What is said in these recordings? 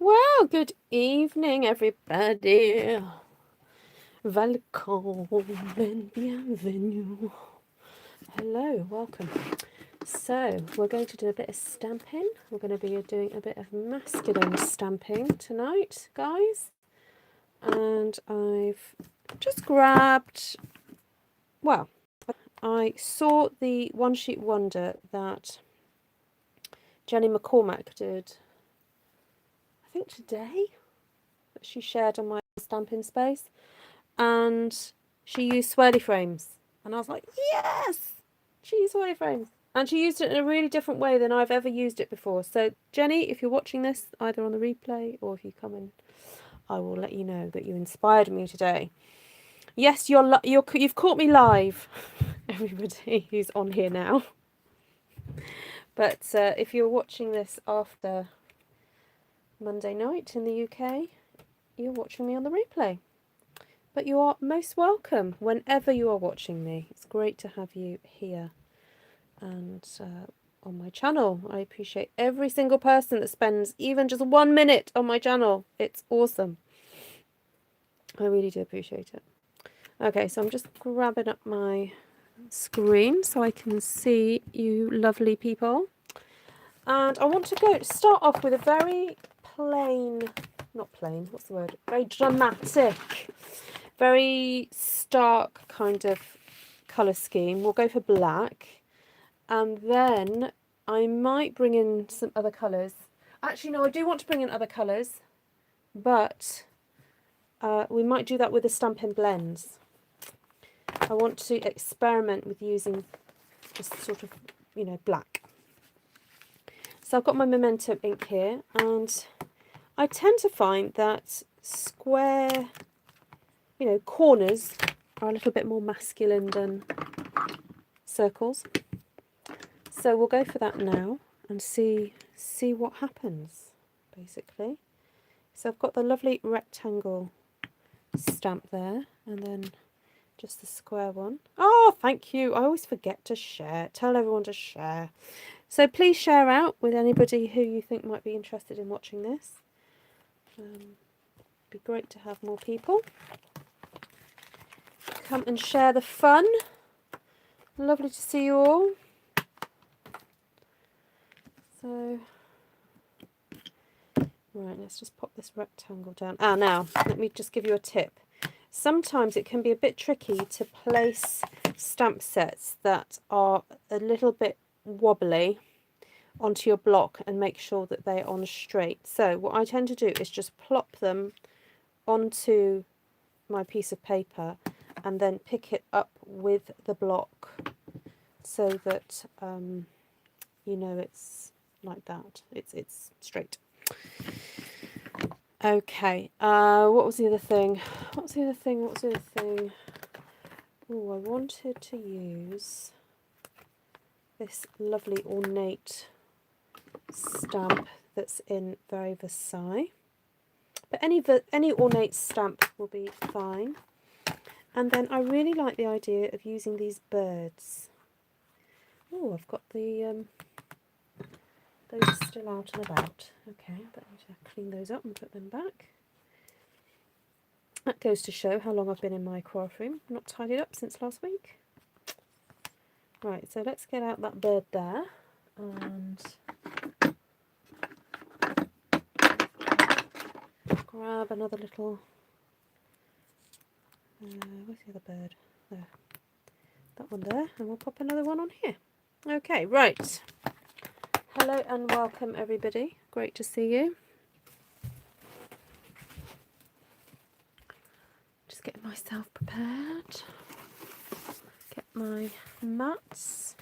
Well, good evening, everybody. Welcome and bienvenue. Hello, welcome. So, we're going to do a bit of stamping. We're going to be doing a bit of masculine stamping tonight, guys. And I've just grabbed, well, I saw the one sheet wonder that Jenny McCormack did, I think today, that she shared on my stamping space. And she used swirly frames. And I was like, yes! She used swirly frames. And she used it in a really different way than I've ever used it before. So, Jenny, if you're watching this, either on the replay or if you come in, I will let you know that you inspired me today. Yes, you've caught me live, everybody who's on here now. But if you're watching this after Monday night in the UK, you're watching me on the replay. But you are most welcome whenever you are watching me. It's great to have you here and on my channel. I appreciate every single person that spends even just 1 minute on my channel. It's awesome. I really do appreciate it. Okay, so I'm just grabbing up my screen so I can see you lovely people. And I want to start off with a very plain, not plain, what's the word? Very dramatic, very stark kind of colour scheme. We'll go for black. And then I might bring in some other colours. Actually, no, I do want to bring in other colours. But we might do that with the Stampin' Blends. I want to experiment with using just sort of, black. So I've got my Memento ink here. And I tend to find that square, corners are a little bit more masculine than circles. So we'll go for that now and see what happens, basically. So I've got the lovely rectangle stamp there, and then just the square one. Oh, thank you. I always forget to share. Tell everyone to share. So please share out with anybody who you think might be interested in watching this. Be great to have more people come and share the fun. Lovely to see you all. So, right, let's just pop this rectangle down. Now, let me just give you a tip. Sometimes it can be a bit tricky to place stamp sets that are a little bit wobbly onto your block and make sure that they're on straight. So what I tend to do is just plop them onto my piece of paper and then pick it up with the block so that, it's like that. It's straight. Okay. What was the other thing? Oh, I wanted to use this lovely ornate stamp that's in Very Versailles. But any ornate stamp will be fine. And then I really like the idea of using these birds. Oh, I've got the those are still out and about. Okay, but I need to clean those up and put them back. That goes to show how long I've been in my craft room. Not tidied up since last week. Right, so let's get out that bird there. And grab another little... where's the other bird? There. That one there. And we'll pop another one on here. Okay, right. Hello and welcome everybody. Great to see you. Just getting myself prepared. Get my mats.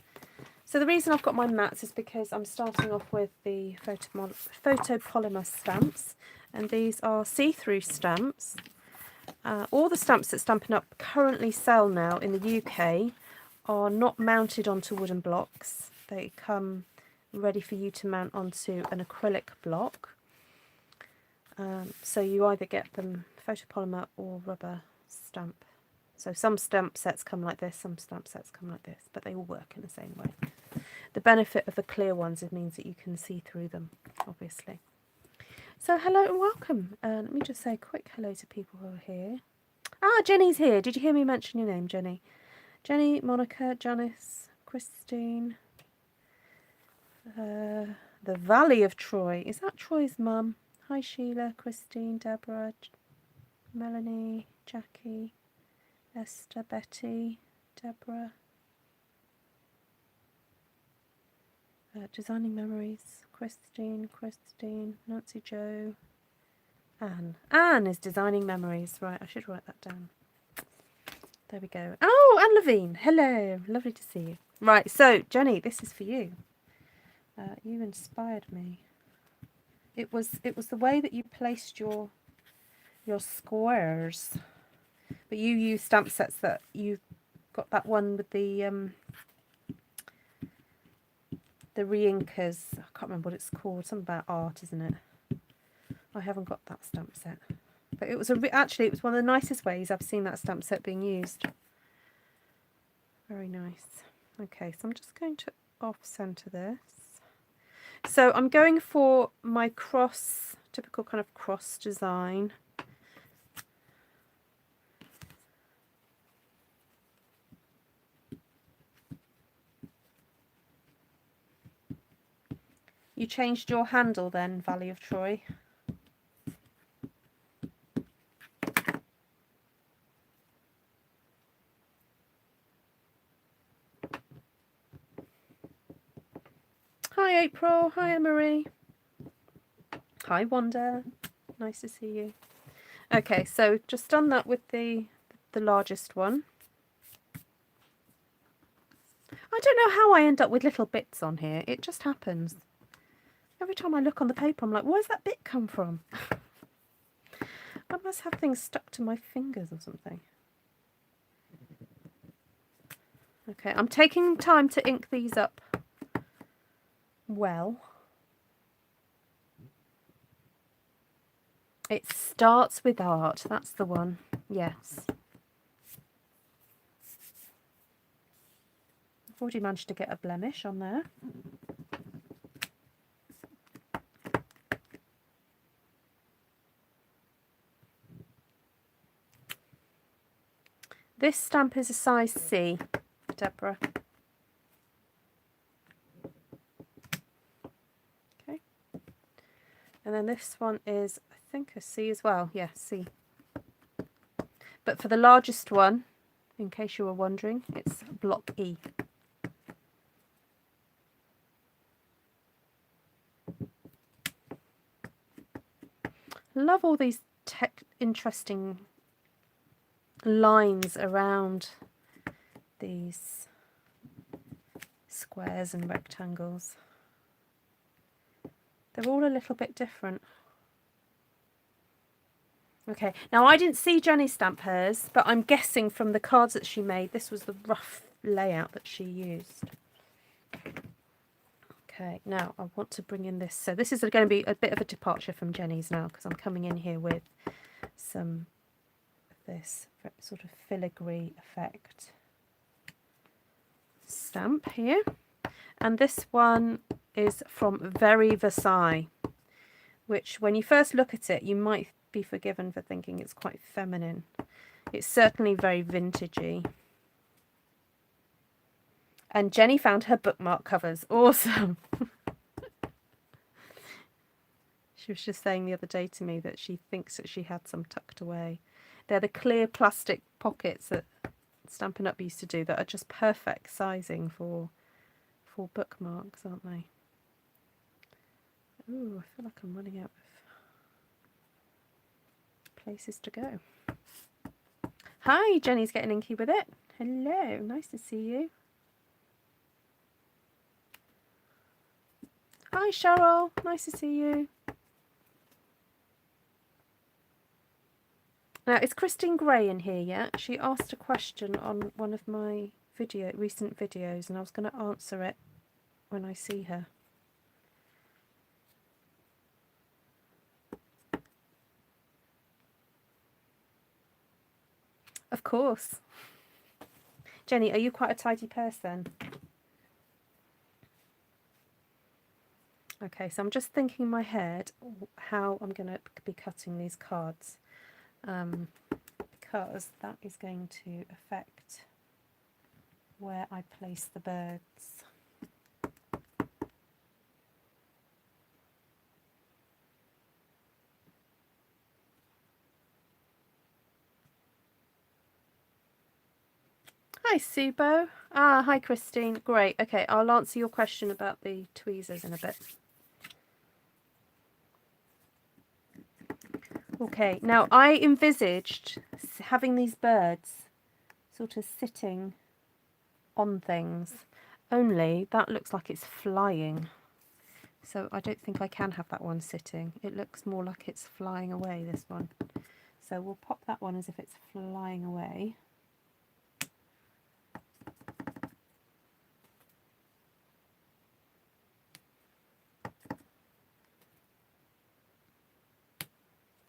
So the reason I've got my mats is because I'm starting off with the photopolymer stamps, and these are see-through stamps. All the stamps that Stampin' Up! Currently sell now in the UK are not mounted onto wooden blocks. They come ready for you to mount onto an acrylic block. So you either get them photopolymer or rubber stamp. So some stamp sets come like this, some stamp sets come like this, but they all work in the same way. The benefit of the clear ones, it means that you can see through them, obviously. So hello and welcome. Let me just say a quick hello to people who are here. Ah, Jenny's here. Did you hear me mention your name, Jenny? Jenny, Monica, Janice, Christine. The Valley of Troy. Is that Troy's mum? Hi Sheila, Christine, Deborah, Melanie, Jackie, Esther, Betty, Deborah. Designing Memories. Christine, Nancy Jo. Anne. Anne is Designing Memories. Right, I should write that down. There we go. Oh, Anne Levine. Hello. Lovely to see you. Right, so, Jenny, this is for you. You inspired me. It was the way that you placed your squares. But you used stamp sets that you got that one with the re-inkers. I can't remember what it's called. Something about art, isn't it? I haven't got that stamp set. But it was actually it was one of the nicest ways I've seen that stamp set being used. Very nice. Okay, so I'm just going to off-center this. So I'm going for my cross, typical kind of cross design. You changed your handle then, Valley of Troy? Hi April, hi Emery. Hi Wanda, nice to see you. Okay, so just done that with the largest one. I don't know how I end up with little bits on here, it just happens. Every time I look on the paper I'm like, where's that bit come from? I must have things stuck to my fingers or something. Okay, I'm taking time to ink these up well. It starts with art, that's the one, yes. I've already managed to get a blemish on there. This stamp is a size C, Deborah. Okay. And then this one is, I think, a C as well. Yeah, C. But for the largest one, in case you were wondering, it's block E. Love all these interesting lines around these squares and rectangles. They're all a little bit different. Okay, now I didn't see Jenny stamp hers, but I'm guessing from the cards that she made, this was the rough layout that she used. Okay, now I want to bring in this. So this is going to be a bit of a departure from Jenny's now, because I'm coming in here with some of this sort of filigree effect stamp here. And this one is from Very Versailles, which when you first look at it, you might be forgiven for thinking it's quite feminine. It's certainly very vintagey. And Jenny found her bookmark covers. Awesome. She was just saying the other day to me that she thinks that she had some tucked away. They're the clear plastic pockets that Stampin' Up used to do that are just perfect sizing for bookmarks, aren't they? Ooh, I feel like I'm running out of places to go. Hi, Jenny's getting inky with it. Hello, nice to see you. Hi, Cheryl, nice to see you. Now, is Christine Gray in here yet? She asked a question on one of my recent videos, and I was going to answer it when I see her. Of course. Jenny, are you quite a tidy person? Okay, so I'm just thinking in my head how I'm going to be cutting these cards, because that is going to affect where I place the birds. Hi, Subo. Ah, hi, Christine. Great. Okay, I'll answer your question about the tweezers in a bit. Okay, now I envisaged having these birds sort of sitting on things, only that looks like it's flying. So I don't think I can have that one sitting. It looks more like it's flying away, this one. So we'll pop that one as if it's flying away.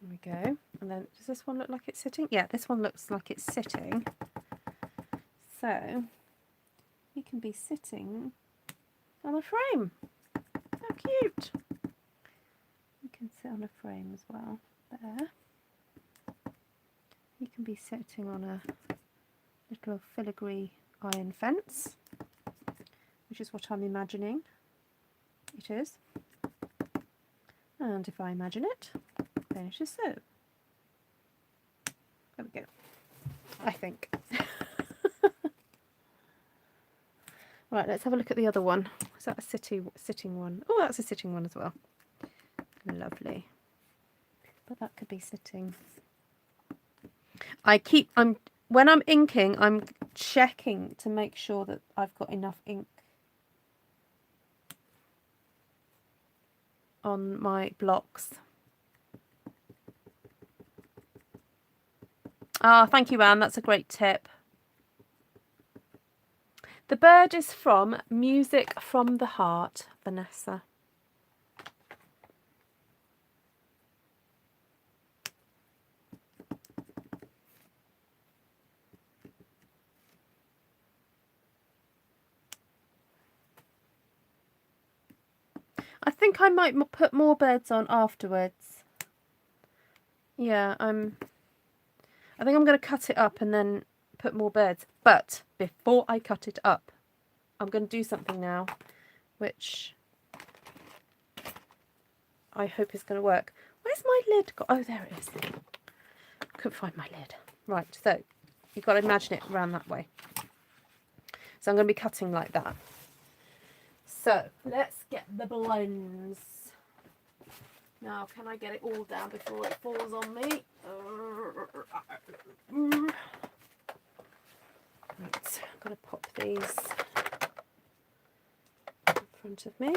There we go. And then does this one look like it's sitting? Yeah, this one looks like it's sitting. So he can be sitting on a frame. How cute. You can sit on a frame as well. There. You can be sitting on a little filigree iron fence, which is what I'm imagining it is. And if I imagine it, then it is so. There we go. I think. Right, let's have a look at the other one. Is that a sitting one? Oh, that's a sitting one as well. Lovely. But that could be sitting. When I'm inking, I'm checking to make sure that I've got enough ink on my blocks. Ah, thank you, Anne. That's a great tip. The bird is from Music from the Heart, Vanessa. I think I might put more birds on afterwards. Yeah, I think I'm going to cut it up and then put more birds. But before I cut it up, I'm going to do something now, which I hope is going to work. Where's my lid? Oh, there it is. Couldn't find my lid. Right, so you've got to imagine it around that way. So I'm going to be cutting like that. So let's get the blends. Now, can I get it all down before it falls on me? Right, I'm going to pop these in front of me.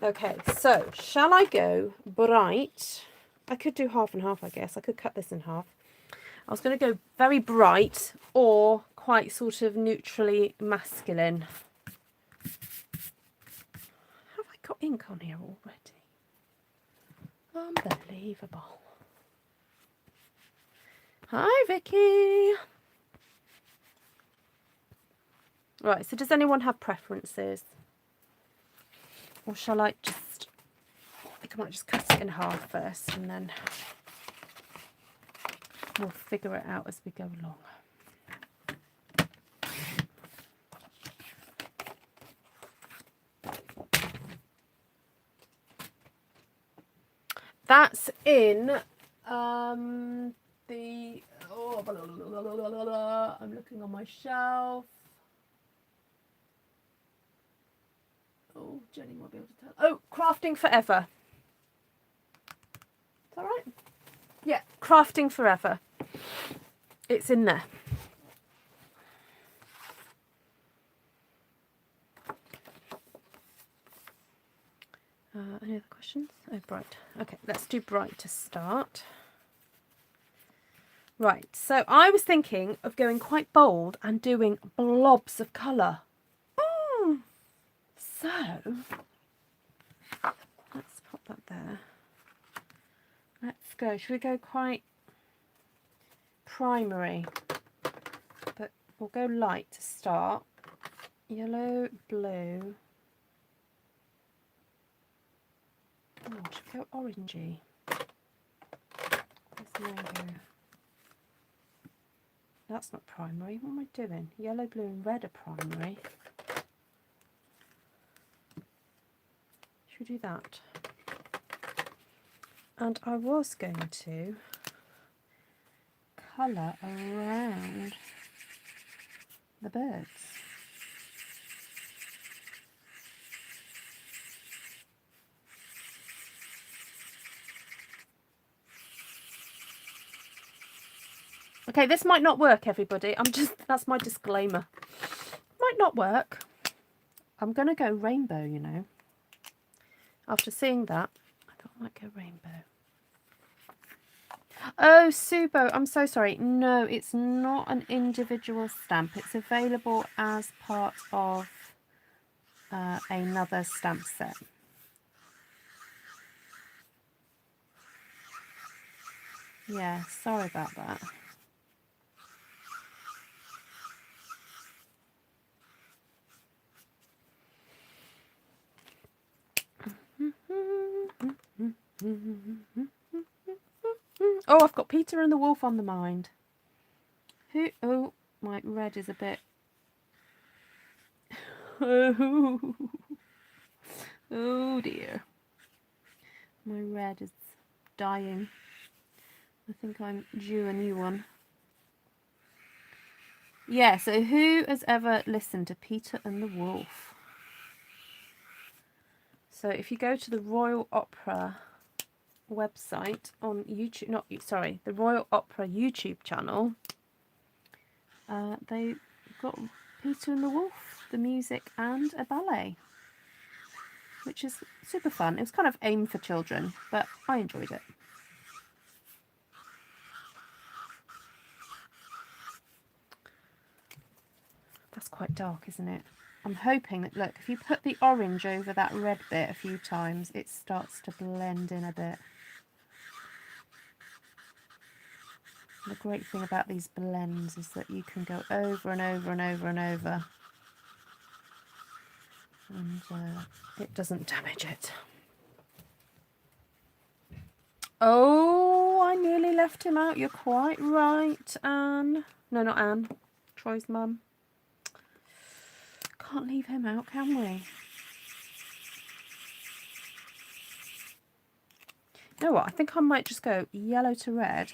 Okay, so shall I go bright? I could do half and half, I guess. I could cut this in half. I was going to go very bright or quite sort of neutrally masculine. Have I got ink on here already? Unbelievable. Hi, Vicky. Right, so does anyone have preferences? Or shall I just... I think I might just cut it in half first and then we'll figure it out as we go along. That's in the... Oh, blah, blah, blah, blah, blah, blah. I'm looking on my shelf. Oh, Jenny might be able to tell. Oh, Crafting Forever. Is that right? Yeah, Crafting Forever. It's in there. Any other questions? Oh, bright. Okay, let's do bright to start. Right, so I was thinking of going quite bold and doing blobs of colour. So, let's pop that there. Let's go. Should we go quite primary? But we'll go light to start. Yellow, blue, Should we go orangey? Where's the mango? That's not primary. What am I doing? Yellow, blue and red are primary. Should we do that? And I was going to colour around the birds. Okay, this might not work, everybody. That's my disclaimer. Might not work. I'm going to go rainbow, you know. After seeing that, I thought I might go rainbow. Oh, Subo, I'm so sorry. No, it's not an individual stamp. It's available as part of another stamp set. Yeah, sorry about that. Oh, I've got Peter and the Wolf on the mind. Who? Oh, my red is a bit. Oh, oh dear. My red is dying. I think I'm due a new one. Yeah, so who has ever listened to Peter and the Wolf? So if you go to the Royal Opera website on YouTube, the Royal Opera YouTube channel, they've got Peter and the Wolf, the music and a ballet, which is super fun. It was kind of aimed for children, but I enjoyed it. That's quite dark, isn't it? I'm hoping that, look, if you put the orange over that red bit a few times, it starts to blend in a bit. The great thing about these blends is that you can go over and over and over and over, and it doesn't damage it. Oh, I nearly left him out. You're quite right, Anne. No, not Anne. Troy's mum. Can't leave him out, can we? You know what? I think I might just go yellow to red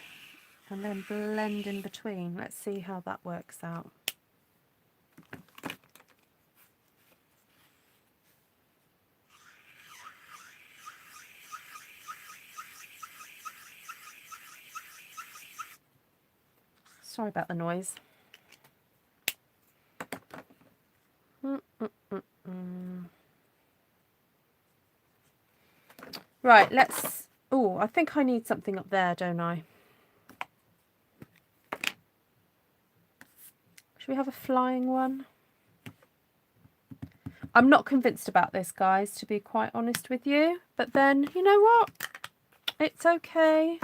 and then blend in between. Let's see how that works out. Sorry about the noise. Right, let's... Oh, I think I need something up there, don't I? Should we have a flying one? I'm not convinced about this, guys, to be quite honest with you. But then, you know what? It's okay.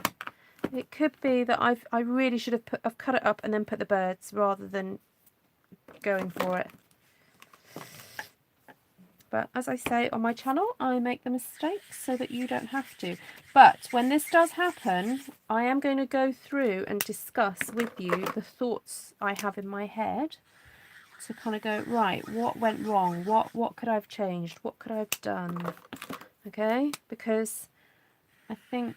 It could be that I really should have cut it up and then put the birds rather than going for it. But as I say on my channel, I make the mistakes so that you don't have to. But when this does happen, I am going to go through and discuss with you the thoughts I have in my head to kind of go, right, what went wrong? What could I have changed? What could I have done? Okay, because I think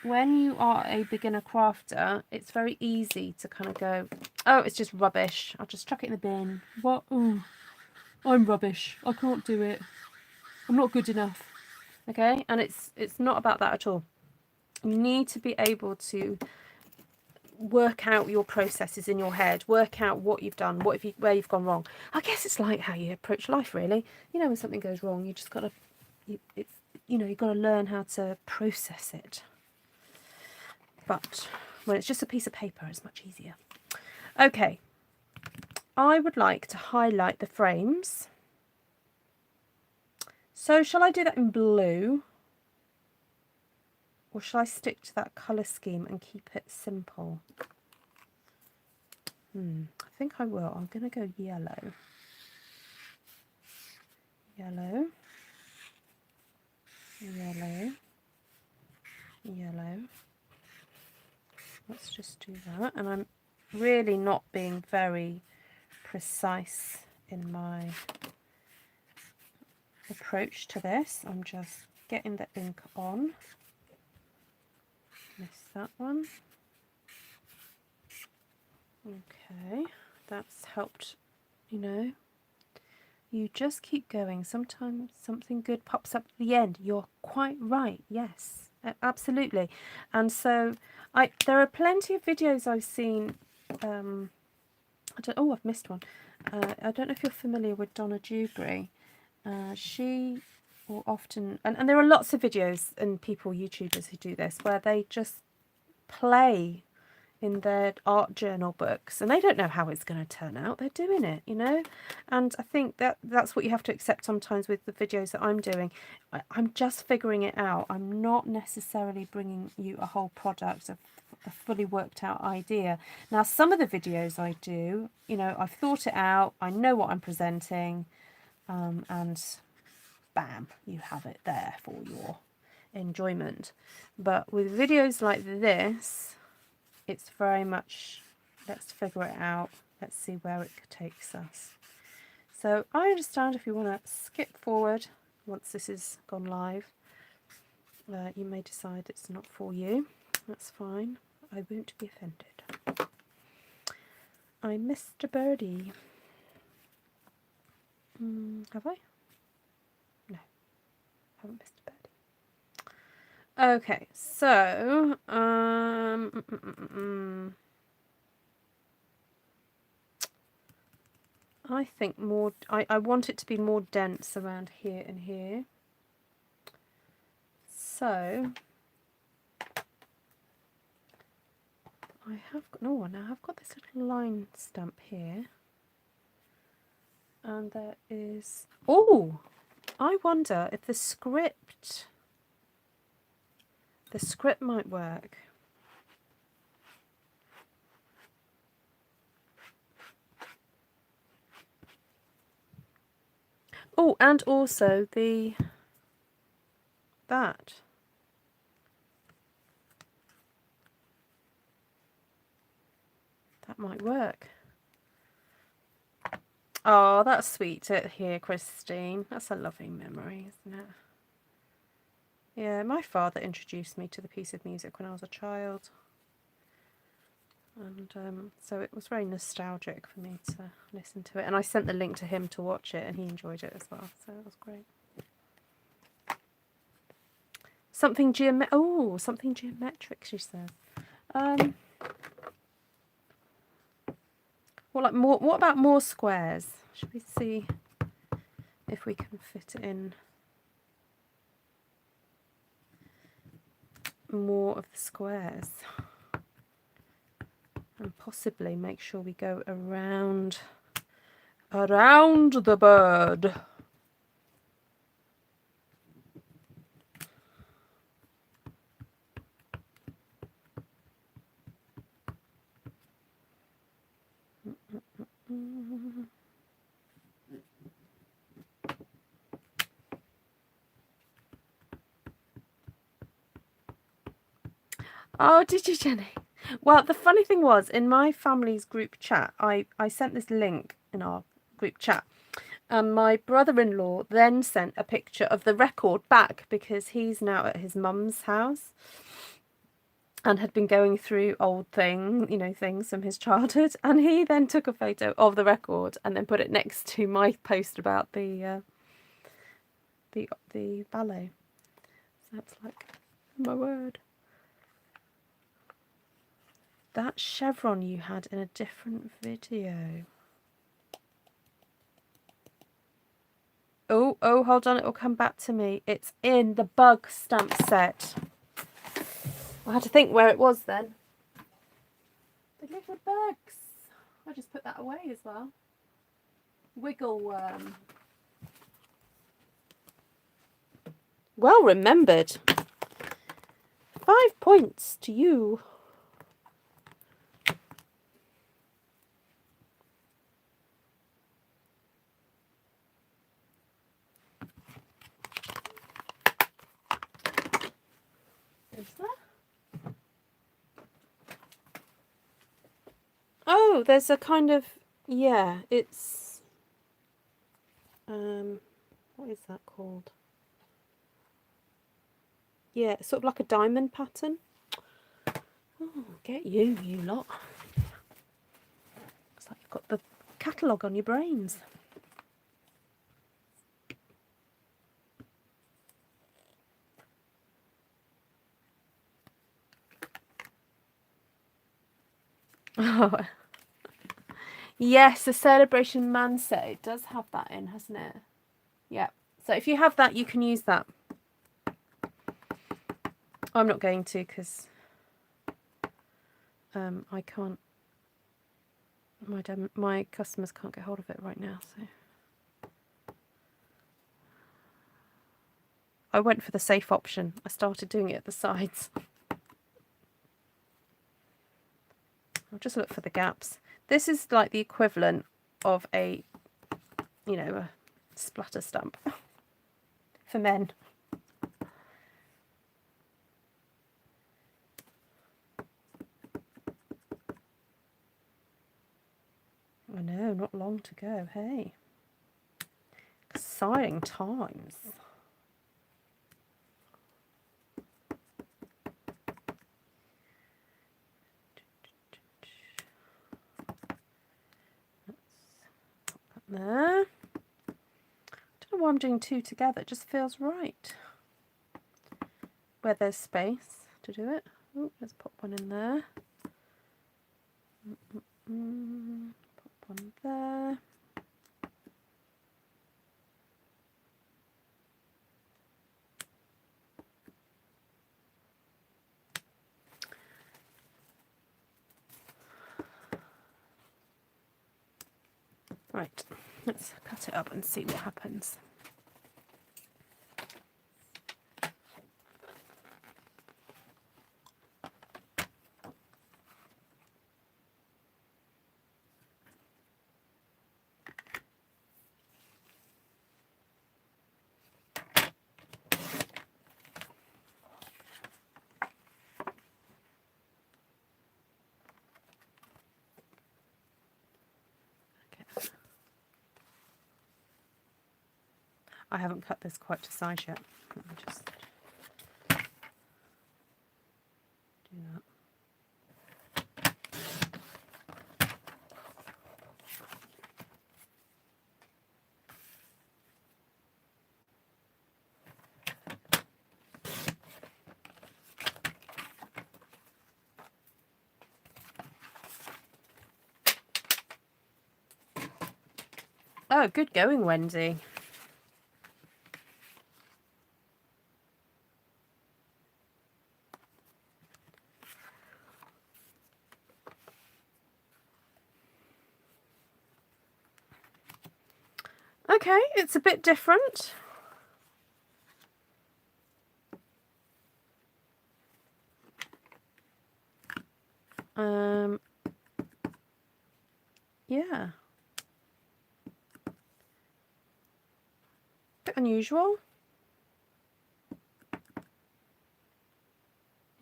when you are a beginner crafter, it's very easy to kind of go, oh, it's just rubbish. I'll just chuck it in the bin. What? Oh, I'm rubbish. I can't do it. I'm not good enough. Okay, and it's not about that at all. You need to be able to work out your processes in your head, work out what you've done, where you've gone wrong. I guess it's like how you approach life, really. You know, when something goes wrong, you just got to, you've got to learn how to process it. But when it's just a piece of paper, it's much easier. Okay, I would like to highlight the frames. So shall I do that in blue? Or shall I stick to that colour scheme and keep it simple? I think I will. I'm going to go yellow. Yellow. Yellow. yellow. Let's just do that. And I'm really not being very precise in my approach to this. I'm just getting the ink on. Missed that one. Okay, that's helped, you know. You just keep going. Sometimes something good pops up at the end. You're quite right. Yes, absolutely. And so there are plenty of videos I've seen. I've missed one. I don't know if you're familiar with Donna Dewberry. She will often, and there are lots of videos and people, YouTubers, who do this, where they just play in their art journal books, and they don't know how it's going to turn out. They're doing it, you know. And I think that's what you have to accept sometimes with the videos that I'm doing. I'm just figuring it out. I'm not necessarily bringing you a whole product, a fully worked out idea. Now, some of the videos I do, you know, I've thought it out, I know what I'm presenting, and bam, you have it there for your enjoyment. But with videos like this, it's very much, let's figure it out, let's see where it takes us. So I understand if you want to skip forward once this has gone live, you may decide it's not for you. That's fine, I won't be offended. I missed a birdie. Have I? No, haven't missed a birdie. Okay, so I think more. I want it to be more dense around here and here. So I have got now I've got this little line stamp here, and there is. Oh, I wonder if the script might work. Oh, and also that might work. Oh, that's sweet to hear, Christine. That's a lovely memory, isn't it? Yeah, my father introduced me to the piece of music when I was a child. And so it was very nostalgic for me to listen to it. And I sent the link to him to watch it, and he enjoyed it as well. So it was great. Something geometric, she says. What about more squares? Should we see if we can fit in more of the squares? And possibly make sure we go around the bird. Oh, did you, Jenny? Well, the funny thing was, in my family's group chat, I sent this link in our group chat, and my brother-in-law then sent a picture of the record back, because he's now at his mum's house and had been going through old things from his childhood, and he then took a photo of the record and then put it next to my post about the ballet. So that's like, my word. That chevron you had in a different video. Oh, hold on, it will come back to me. It's in the bug stamp set. I had to think where it was then. The little bugs. I just put that away as well. Wiggle worm. Well remembered. 5 points to you. Is there? Oh, there's a kind of, yeah, it's, what is that called? Yeah, it's sort of like a diamond pattern. Oh, get you, you lot. Looks like you've got the catalogue on your brains. Oh, yes, the Celebration Man set. It does have that in, hasn't it? Yeah. So if you have that, you can use that. I'm not going to because I can't. My customers can't get hold of it right now. So I went for the safe option. I started doing it at the sides. I'll just look for the gaps. This is like the equivalent of a, you know, a splatter stamp for men. I know, not long to go. Hey, exciting times. There. Don't know why I'm doing two together. It just feels right. Where there's space to do it. Oh, let's pop one in there. Pop one there. Right, let's cut it up and see what happens. Okay. I haven't cut this quite to size yet. Let me just do that. Oh, good going, Wendy. Okay, it's a bit different. Yeah. Bit unusual.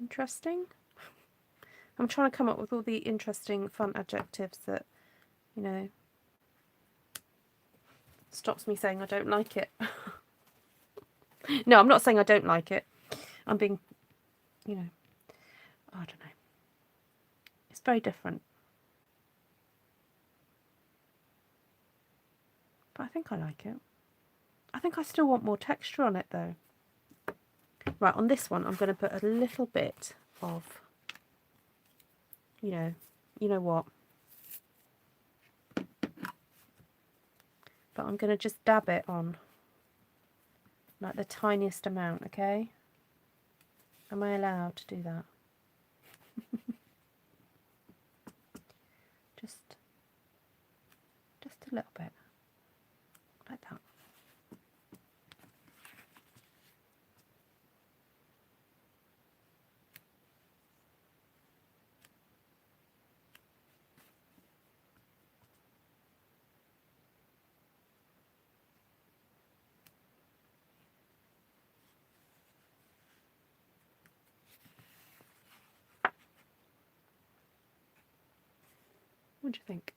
Interesting. I'm trying to come up with all the interesting, fun adjectives that, you know, stops me saying I don't like it. No, I'm not saying I don't like it. I'm being, you know, I don't know. It's very different. But I think I like it. I think I still want more texture on it though. Right, on this one I'm going to put a little bit of, you know what. But I'm going to just dab it on. Like the tiniest amount, okay? Am I allowed to do that? just a little bit. Like that. What do you think?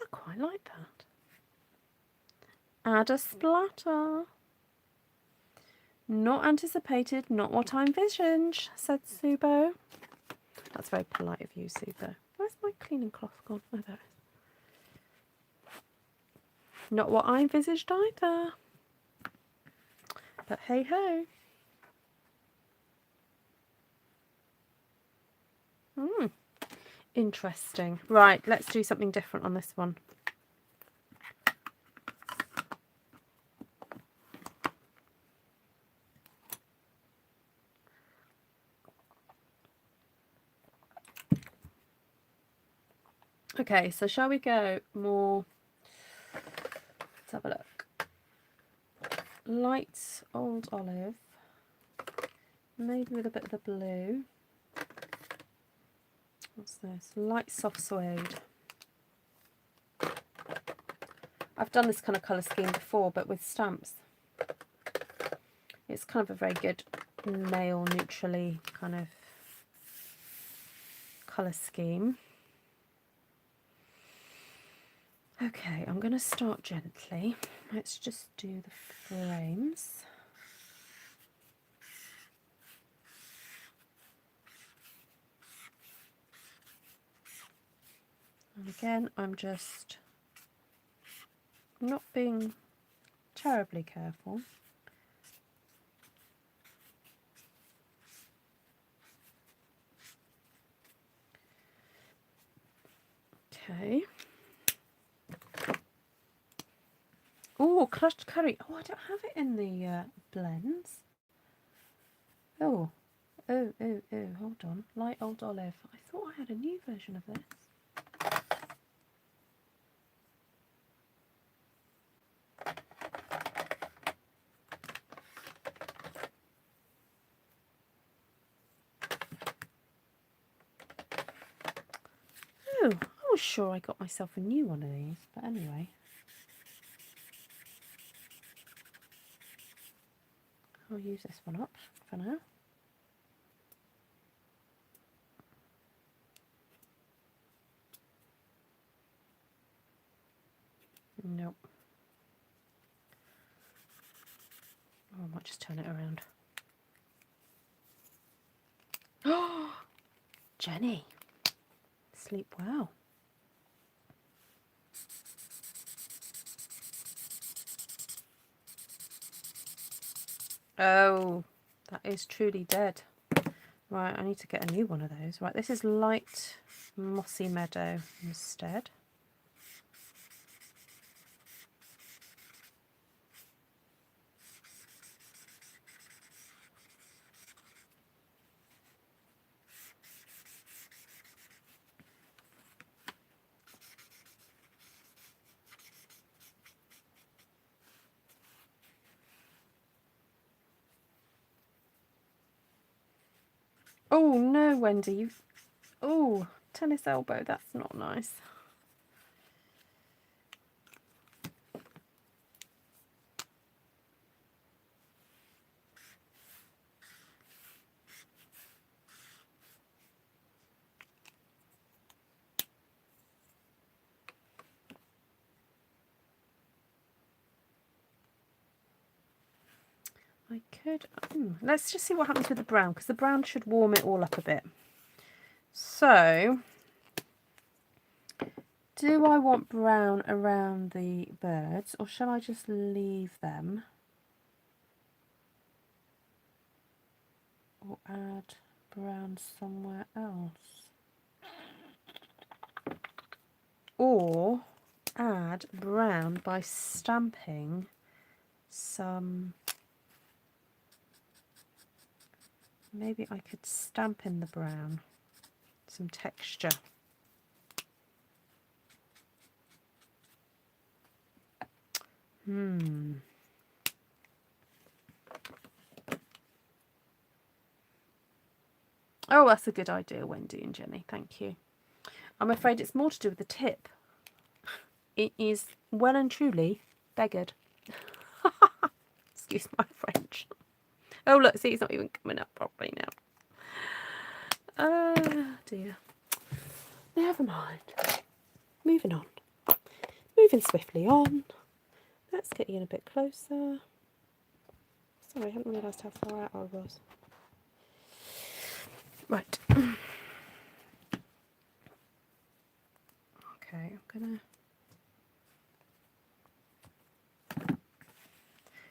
I quite like that. Add a splatter. Not anticipated, not what I envisioned, said Subo. That's very polite of you, Subo. Where's my cleaning cloth gone? Oh, there it is. Not what I envisaged either. But hey ho. Interesting. Right, let's do something different on this one. Okay, so shall we go more, let's have a look. Light old olive, maybe with a bit of the blue. What's this? Light soft suede. I've done this kind of colour scheme before, but with stamps. It's kind of a very good nail neutrally kind of colour scheme. Okay, I'm going to start gently. Let's just do the frames. And again, I'm just not being terribly careful. Okay. Oh, crushed curry. Oh, I don't have it in the blends. Oh, hold on. Light old olive. I thought I had a new version of this. Oh, I was sure I got myself a new one of these, but anyway. I'll use this one up for now. Nope. Oh, I might just turn it around. Oh, Jenny, sleep well. Oh, that is truly dead. Right, I need to get a new one of those. Right, this is light mossy meadow instead. Oh no, Wendy, you've... Oh, tennis elbow, that's not nice. I could... let's just see what happens with the brown, because the brown should warm it all up a bit. So, do I want brown around the birds, or shall I just leave them? Or add brown somewhere else? Or add brown by stamping some... Maybe I could stamp in the brown, some texture. Oh, that's a good idea, Wendy and Jenny. Thank you. I'm afraid it's more to do with the tip. It is well and truly beggared. Excuse my French. Oh, look, see, it's not even coming up properly now. Oh, dear. Never mind. Moving on. Moving swiftly on. Let's get you in a bit closer. Sorry, I hadn't realised how far out I was. Right. Okay, I'm gonna...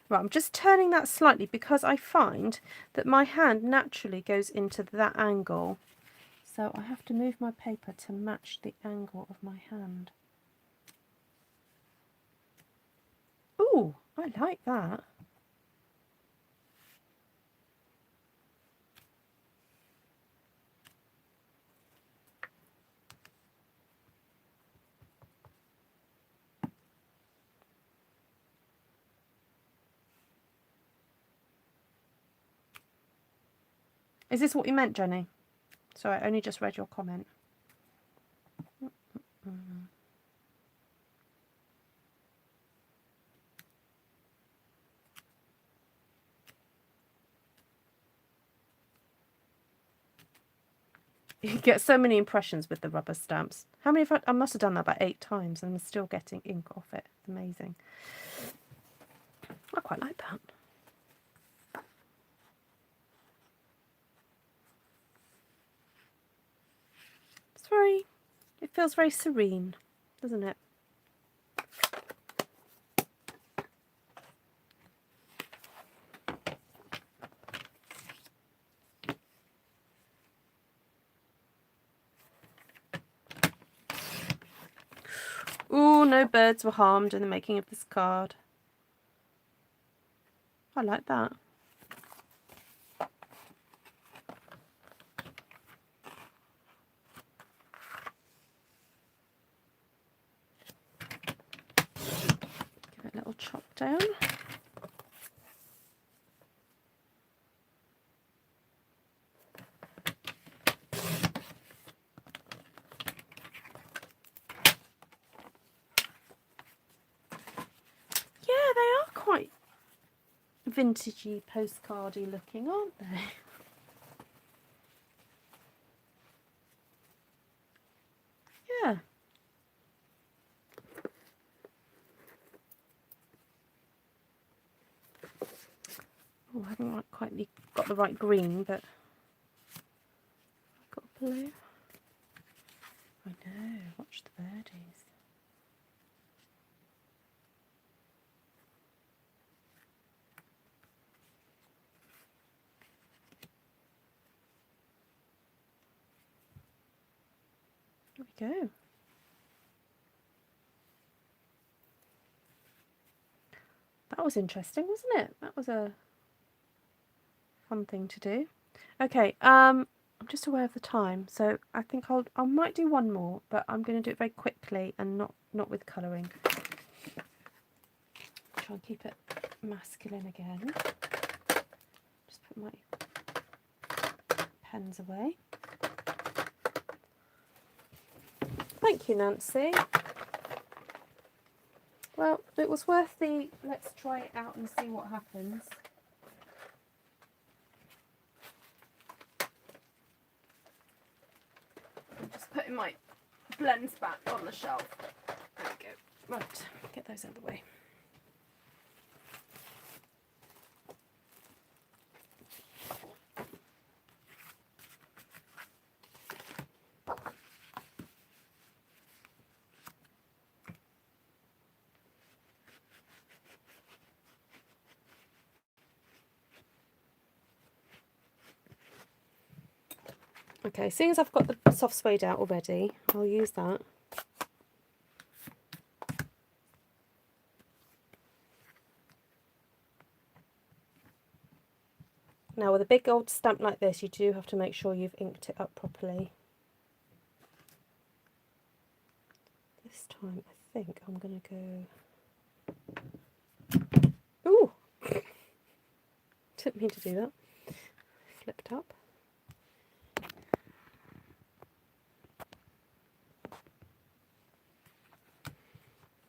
Right, I'm just turning that slightly because I find that my hand naturally goes into that angle. So I have to move my paper to match the angle of my hand. Ooh, I like that. Is this what you meant, Jenny? Sorry, I only just read your comment. You get so many impressions with the rubber stamps. How many have I must have done that about 8 times and I'm still getting ink off it. It's amazing. I quite like that. It's very, it feels very serene, doesn't it? Ooh, no birds were harmed in the making of this card. I like that. Give it a little chop down. Yeah, they are quite vintagey, postcardy looking, aren't they? Yeah. Oh, I haven't quite got the right green, but I've got blue. I know, watch the birdies. There we go. That was interesting, wasn't it? That was a fun thing to do. Okay, I'm just aware of the time, so I think I might do one more, but I'm going to do it very quickly and not with colouring. Try and keep it masculine again. Just put my pens away. Thank you, Nancy. Well, it was worth the let's try it out and see what happens. I'm just putting my blends back on the shelf. There we go. Right, get those out of the way. Okay, seeing as I've got the soft suede out already, I'll use that. Now with a big old stamp like this, you do have to make sure you've inked it up properly. This time I think I'm going to go... Ooh! Didn't mean to do that. Flipped up.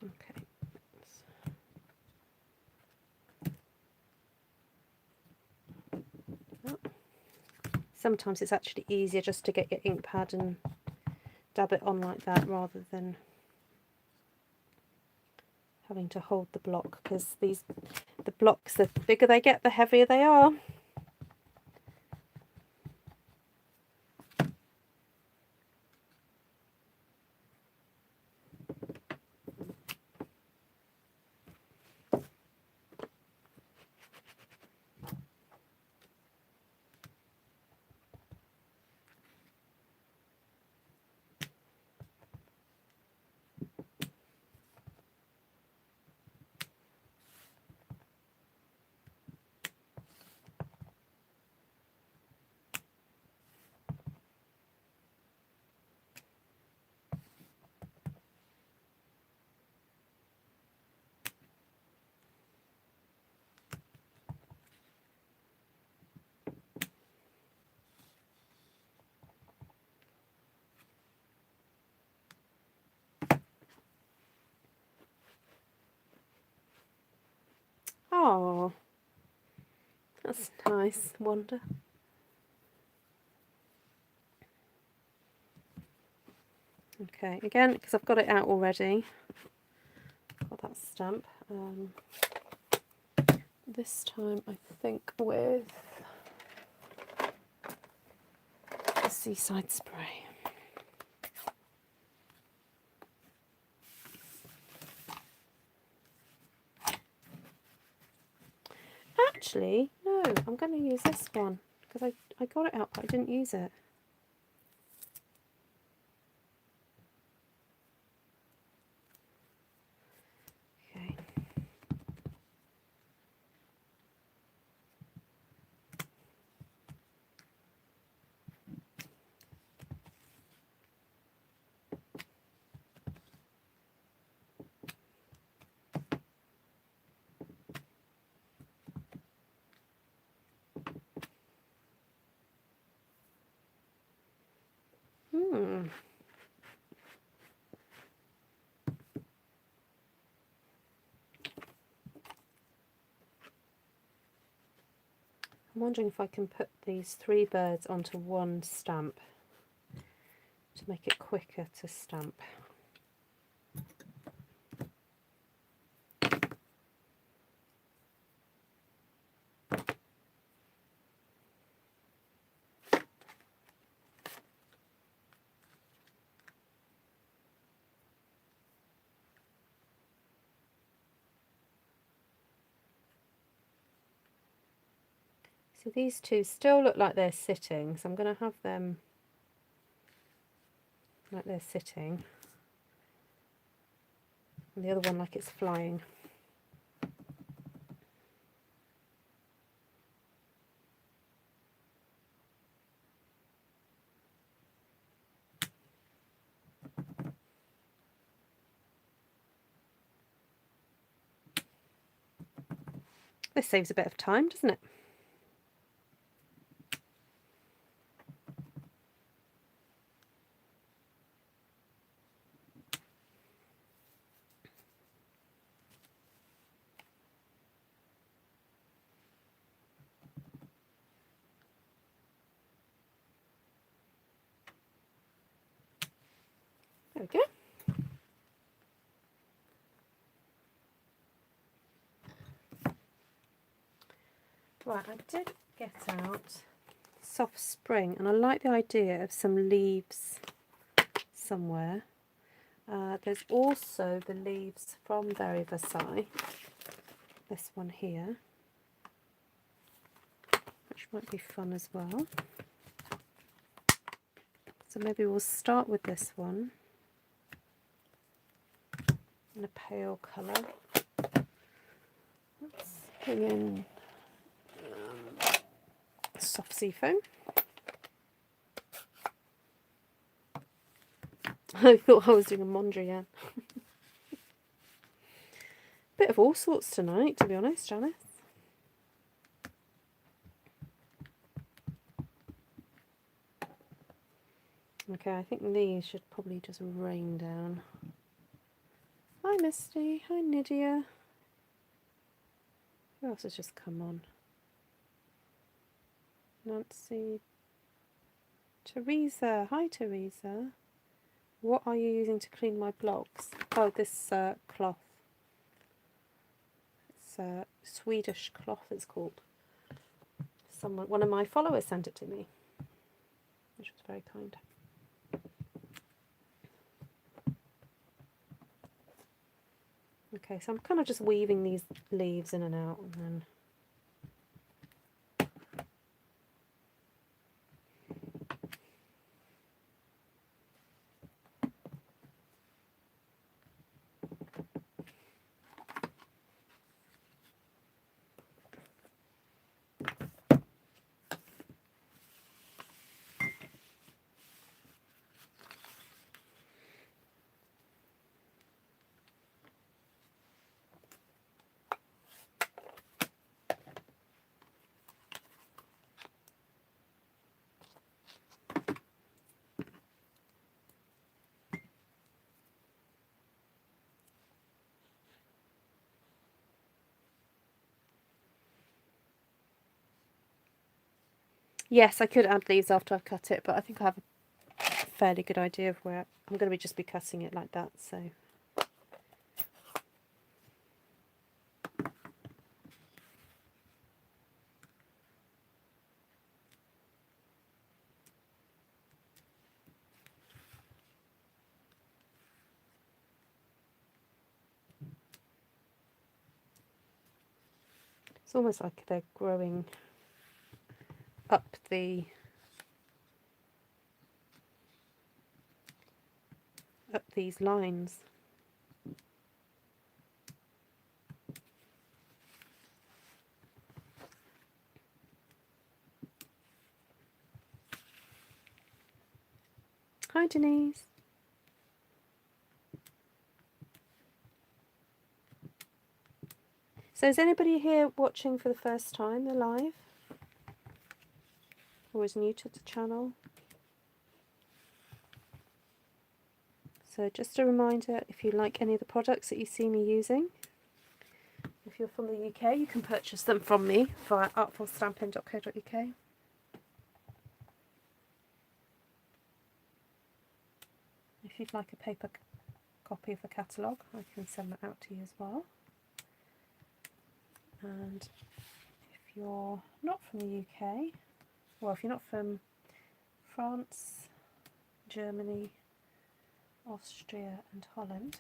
Okay. Sometimes it's actually easier just to get your ink pad and dab it on like that rather than having to hold the block, because the blocks, the bigger they get, the heavier they are. Oh, that's nice, Wanda. Okay, again, because I've got it out already, got that stamp. This time I think with the Seaside Spray. Actually, no, I'm going to use this one because I got it out but I didn't use it. Okay. I'm wondering if I can put these 3 birds onto one stamp to make it quicker to stamp. So these two still look like they're sitting, so I'm going to have them like they're sitting, and the other one like it's flying. This saves a bit of time, doesn't it? There we go. Right, I did get out Soft Spring, and I like the idea of some leaves somewhere. There's also the leaves from Very Versailles, this one here, which might be fun as well. So maybe we'll start with this one in a pale colour. Let's bring in soft seafoam. I thought I was doing a Mondrian. Bit of all sorts tonight, to be honest, Janice. Okay, I think these should probably just rain down. Hi Misty, hi Nydia. Who else has just come on? Nancy, Teresa, hi Teresa. What are you using to clean my blocks? Oh, this cloth. It's Swedish cloth, it's called. One of my followers sent it to me, which was very kind. Okay, so I'm kind of just weaving these leaves in and out, and then yes, I could add leaves after I've cut it, but I think I have a fairly good idea of where I'm going to just be cutting it like that, so. It's almost like they're growing up these lines. Hi Denise. So is anybody here watching for the first time, the live? Or is new to the channel? So just a reminder, if you like any of the products that you see me using, if you're from the UK, you can purchase them from me via artfulstampin.co.uk. If you'd like a paper copy of the catalogue, I can send that out to you as well. And if you're not from the UK, well, if you're not from France, Germany, Austria and Holland,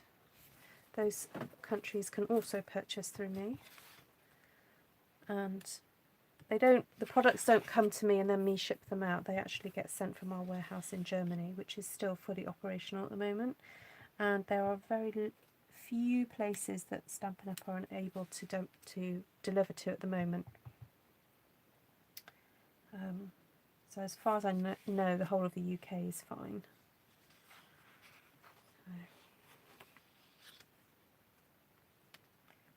those countries can also purchase through me. And the products don't come to me and then me ship them out. They actually get sent from our warehouse in Germany, which is still fully operational at the moment. And there are very few places that Stampin' Up! Aren't able to deliver to at the moment. So as far as I know, the whole of the UK is fine. I'm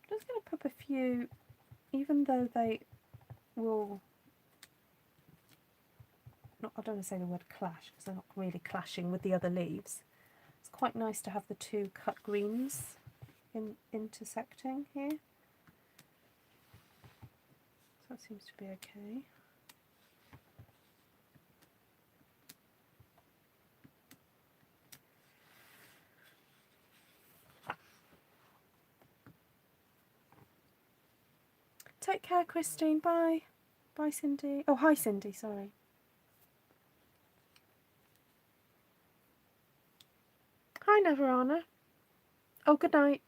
just going to pop a few, even though they will not, I don't want to say the word clash because they're not really clashing with the other leaves. It's quite nice to have the two cut greens intersecting here. So that seems to be okay. Take care, Christine. Bye. Bye, Cindy. Oh, hi, Cindy. Sorry. Hi, Navarana. Oh, good night.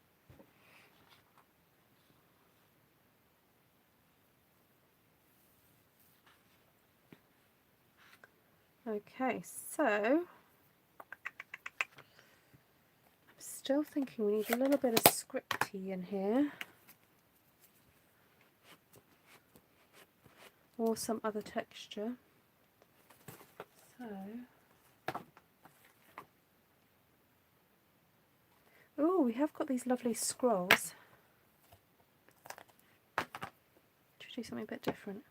Okay, so I'm still thinking we need a little bit of scripty in here, or some other texture. So, oh, we have got these lovely scrolls. Should we do something a bit different?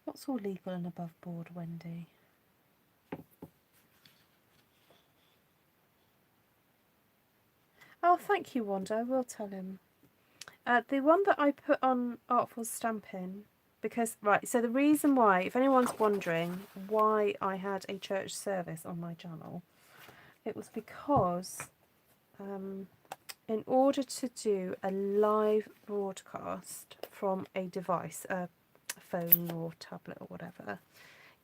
What's all legal and above board, Wendy? Oh, thank you, Wanda. I will tell him. The one that I put on Artful Stampin', because, right, so the reason why, if anyone's wondering why I had a church service on my channel, it was because in order to do a live broadcast from a device, a phone or tablet or whatever,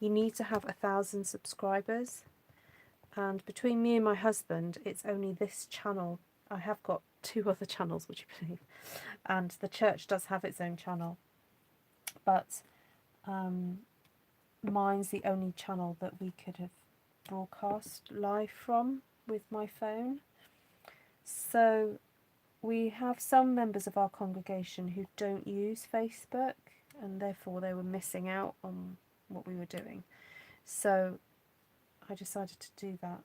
you need to have 1,000 subscribers. And between me and my husband, it's only this channel. I have got 2 other channels, would you believe? And the church does have its own channel. But mine's the only channel that we could have broadcast live from with my phone. So we have some members of our congregation who don't use Facebook, and therefore they were missing out on what we were doing. So I decided to do that.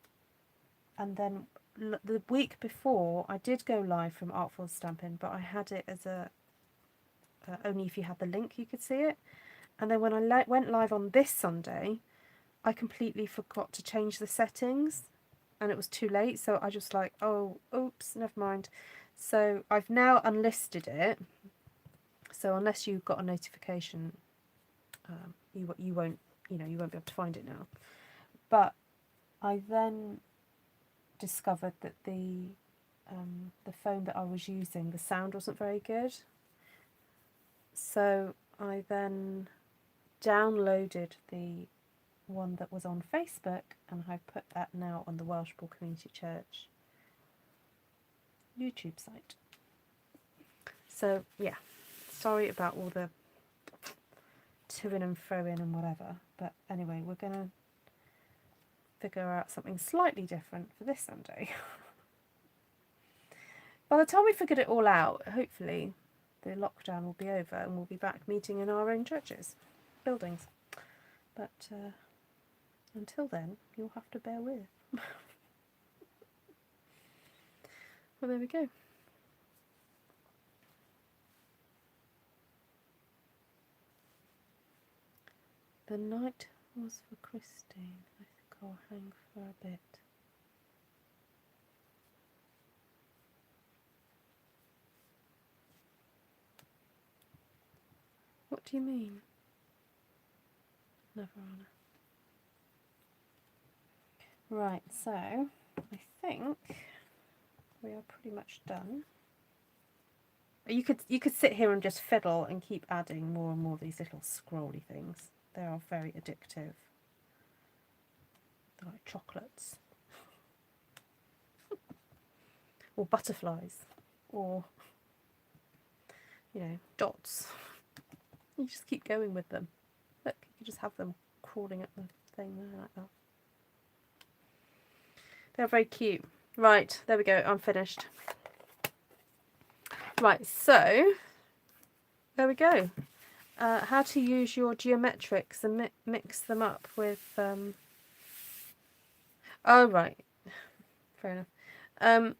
And then the week before, I did go live from Artful Stampin', but I had it as a only if you had the link you could see it. And then when I went live on this Sunday, I completely forgot to change the settings, and it was too late. So I just like, oh, oops, never mind. So I've now unlisted it. So unless you've got a notification, you won't, you won't be able to find it now. But I then discovered that the phone that I was using, the sound wasn't very good. So I then downloaded the one that was on Facebook, and I put that now on the Welshpool Community Church YouTube site. So yeah, sorry about all the to-in and fro-in and whatever, but anyway, we're going to figure out something slightly different for this Sunday. By the time we figured it all out, hopefully the lockdown will be over and we'll be back meeting in our own churches, buildings. But until then, you'll have to bear with. Well, there we go. The night was for Christine. I think I'll hang for a bit. What do you mean? Never on. Right, so I think we are pretty much done. You could sit here and just fiddle and keep adding more and more of these little scrolly things. They are very addictive. They're like chocolates. Or butterflies. Or, dots. You just keep going with them. Look, you just have them crawling up the thing there like that. They're very cute. Right, there we go. I'm finished. Right, so there we go. How to use your geometrics and mix them up with... Oh, right. Fair enough.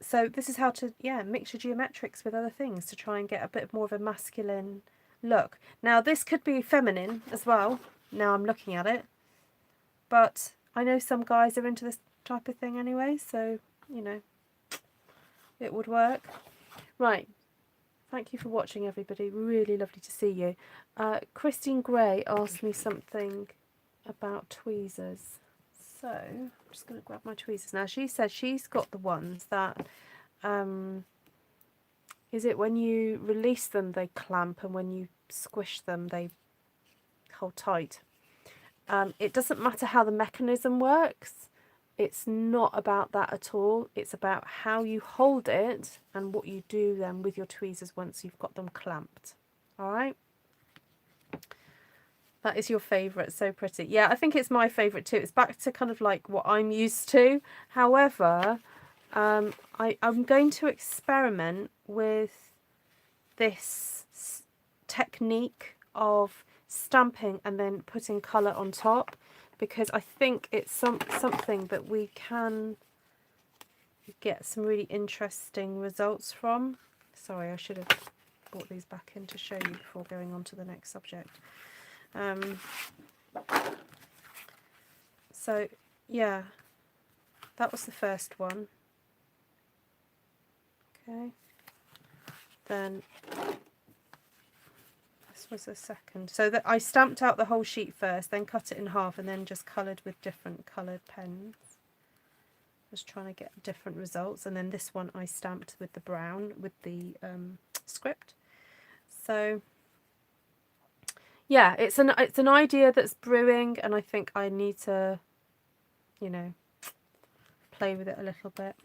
So this is how to, mix your geometrics with other things to try and get a bit more of a masculine look. Now, this could be feminine as well, now I'm looking at it. But I know some guys are into this type of thing anyway, so, it would work. Right. Thank you for watching, everybody. Really lovely to see you. Christine Gray asked me something about tweezers. So, I'm just going to grab my tweezers now. She said she's got the ones that, is it when you release them they clamp, and when you squish them they hold tight. It doesn't matter how the mechanism works. It's not about that at all. It's about how you hold it and what you do then with your tweezers once you've got them clamped. All right? That is your favourite. So pretty. Yeah, I think it's my favourite too. It's back to kind of like what I'm used to. However, I'm going to experiment with this technique of stamping and then putting colour on top, because I think it's something that we can get some really interesting results from. Sorry, I should have brought these back in to show you before going on to the next subject. So yeah, that was the first one. Okay, then let's this was the second. So that I stamped out the whole sheet first, then cut it in half, and then just coloured with different coloured pens. Just trying to get different results. And then this one I stamped with the brown, with the script. So yeah, it's an idea that's brewing, and I think I need to, you know, play with it a little bit.